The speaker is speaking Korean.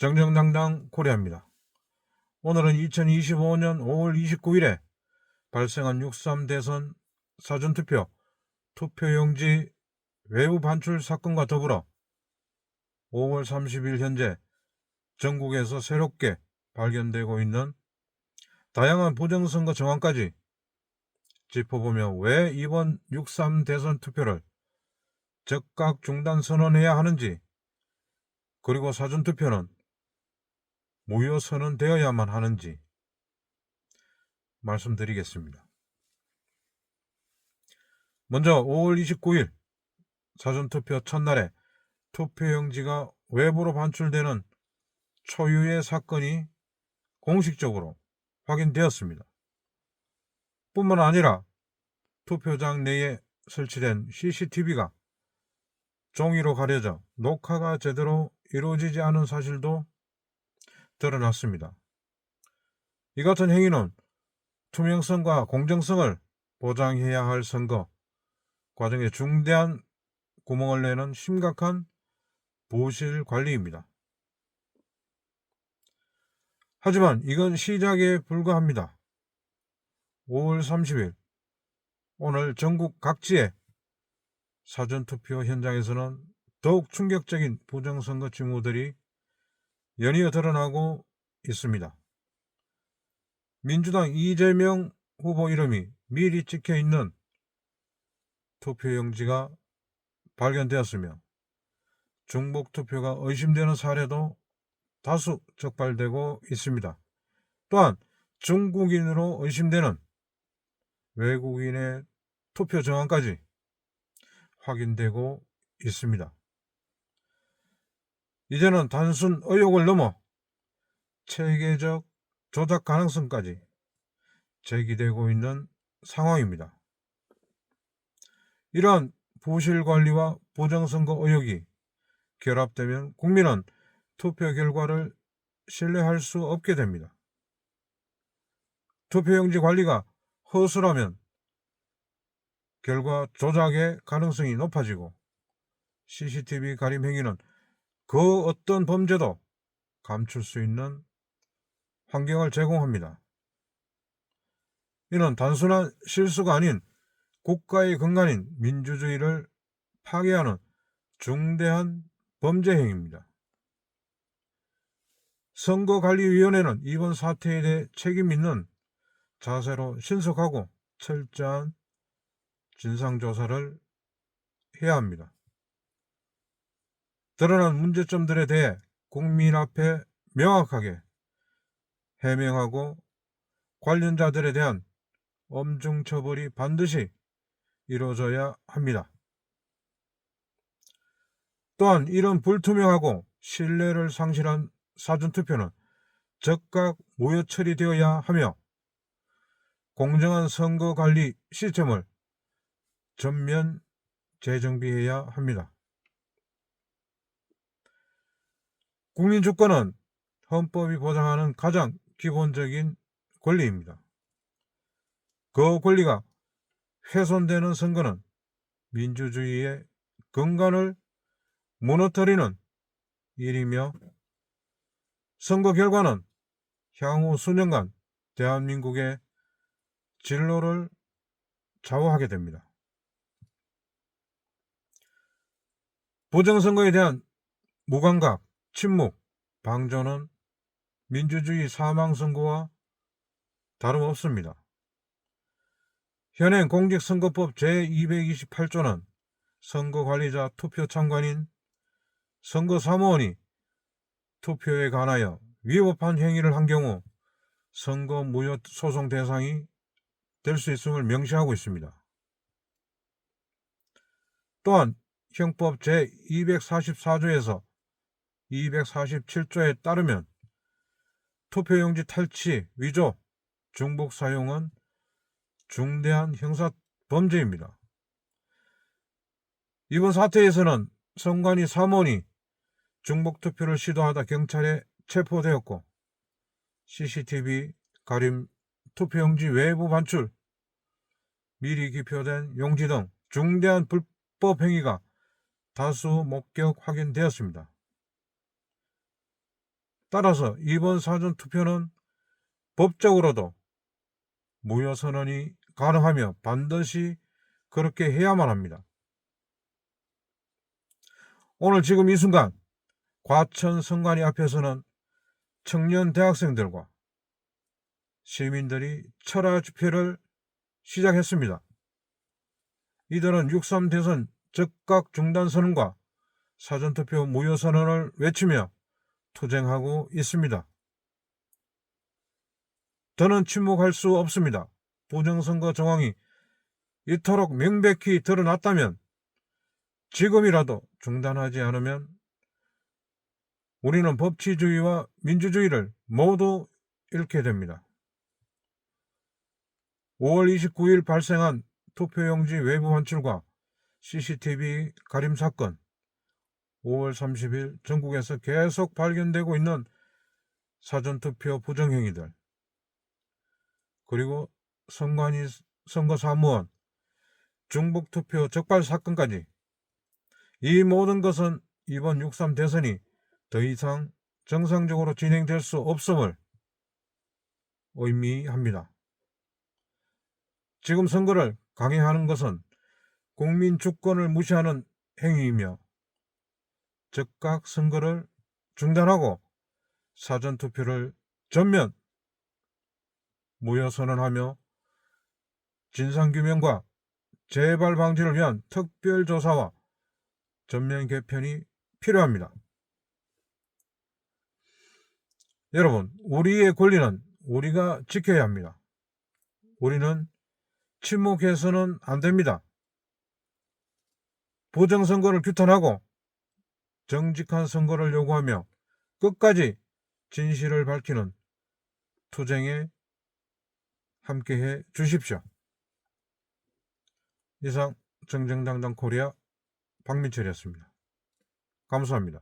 정정당당 코리아입니다. 오늘은 2025년 5월 29일에 발생한 6.3 대선 사전투표 투표용지 외부 반출 사건과 더불어 5월 30일 현재 전국에서 새롭게 발견되고 있는 다양한 부정선거 정황까지 짚어보며 왜 이번 6.3 대선 투표를 즉각 중단 선언해야 하는지, 그리고 사전투표는 무효 선언되어야만 하는지 말씀드리겠습니다. 먼저 5월 29일 사전투표 첫날에 투표용지가 외부로 반출되는 초유의 사건이 공식적으로 확인되었습니다. 뿐만 아니라 투표장 내에 설치된 CCTV가 종이로 가려져 녹화가 제대로 이루어지지 않은 사실도 드러났습니다. 이 같은 행위는 투명성과 공정성을 보장해야 할 선거 과정에 중대한 구멍을 내는 심각한 부실 관리입니다. 하지만 이건 시작에 불과합니다. 5월 30일 오늘 전국 각지의 사전투표 현장에서는 더욱 충격적인 부정선거 징후들이 연이어 드러나고 있습니다. 민주당 이재명 후보 이름이 미리 찍혀있는 투표용지가 발견되었으며 중복투표가 의심되는 사례도 다수 적발되고 있습니다. 또한 중국인으로 의심되는 외국인의 투표 정황까지 확인되고 있습니다. 이제는 단순 의혹을 넘어 체계적 조작 가능성까지 제기되고 있는 상황입니다. 이러한 부실 관리와 부정선거 의혹이 결합되면 국민은 투표 결과를 신뢰할 수 없게 됩니다. 투표용지 관리가 허술하면 결과 조작의 가능성이 높아지고 CCTV 가림 행위는 그 어떤 범죄도 감출 수 있는 환경을 제공합니다. 이는 단순한 실수가 아닌 국가의 근간인 민주주의를 파괴하는 중대한 범죄 행위입니다. 선거관리위원회는 이번 사태에 대해 책임 있는 자세로 신속하고 철저한 진상조사를 해야 합니다. 드러난 문제점들에 대해 국민 앞에 명확하게 해명하고 관련자들에 대한 엄중 처벌이 반드시 이루어져야 합니다. 또한 이런 불투명하고 신뢰를 상실한 사전투표는 즉각 무효 처리되어야 하며 공정한 선거관리 시스템을 전면 재정비해야 합니다. 국민주권은 헌법이 보장하는 가장 기본적인 권리입니다. 그 권리가 훼손되는 선거는 민주주의의 근간을 무너뜨리는 일이며 선거 결과는 향후 수년간 대한민국의 진로를 좌우하게 됩니다. 부정선거에 대한 무감각, 침묵, 방조는 민주주의 사망선고와 다름없습니다. 현행 공직선거법 제228조는 선거관리자 투표참관인 선거사무원이 투표에 관하여 위법한 행위를 한 경우 선거 무효 소송 대상이 될 수 있음을 명시하고 있습니다. 또한 형법 제244조에서 247조에 따르면 투표용지 탈취, 위조, 중복 사용은 중대한 형사범죄입니다. 이번 사태에서는 선관위 사무원이 중복투표를 시도하다 경찰에 체포되었고 CCTV 가림, 투표용지 외부 반출, 미리 기표된 용지 등 중대한 불법 행위가 다수 목격 확인되었습니다. 따라서 이번 사전투표는 법적으로도 무효선언이 가능하며 반드시 그렇게 해야만 합니다. 오늘 지금 이 순간 과천 선관위 앞에서는 청년 대학생들과 시민들이 철야 집회를 시작했습니다. 이들은 6.3 대선 즉각 중단 선언과 사전투표 무효 선언을 외치며 투쟁하고 있습니다. 더는 침묵할 수 없습니다. 부정선거 정황이 이토록 명백히 드러났다면 지금이라도 중단하지 않으면 우리는 법치주의와 민주주의를 모두 잃게 됩니다. 5월 29일 발생한 투표용지 외부 환출과 CCTV 가림 사건, 5월 30일 전국에서 계속 발견되고 있는 사전투표 부정행위들, 그리고 선관위 선거사무원 중복투표 적발 사건까지, 이 모든 것은 이번 6.3 대선이 더 이상 정상적으로 진행될 수 없음을 의미합니다. 지금 선거를 강행하는 것은 국민 주권을 무시하는 행위이며 즉각 선거를 중단하고 사전투표를 전면 무효선언하며 진상규명과 재발 방지를 위한 특별조사와 전면 개편이 필요합니다. 여러분, 우리의 권리는 우리가 지켜야 합니다. 우리는 침묵해서는 안 됩니다. 부정선거를 규탄하고 정직한 선거를 요구하며 끝까지 진실을 밝히는 투쟁에 함께해 주십시오. 이상 정정당당 코리아 박민철이었습니다. 감사합니다.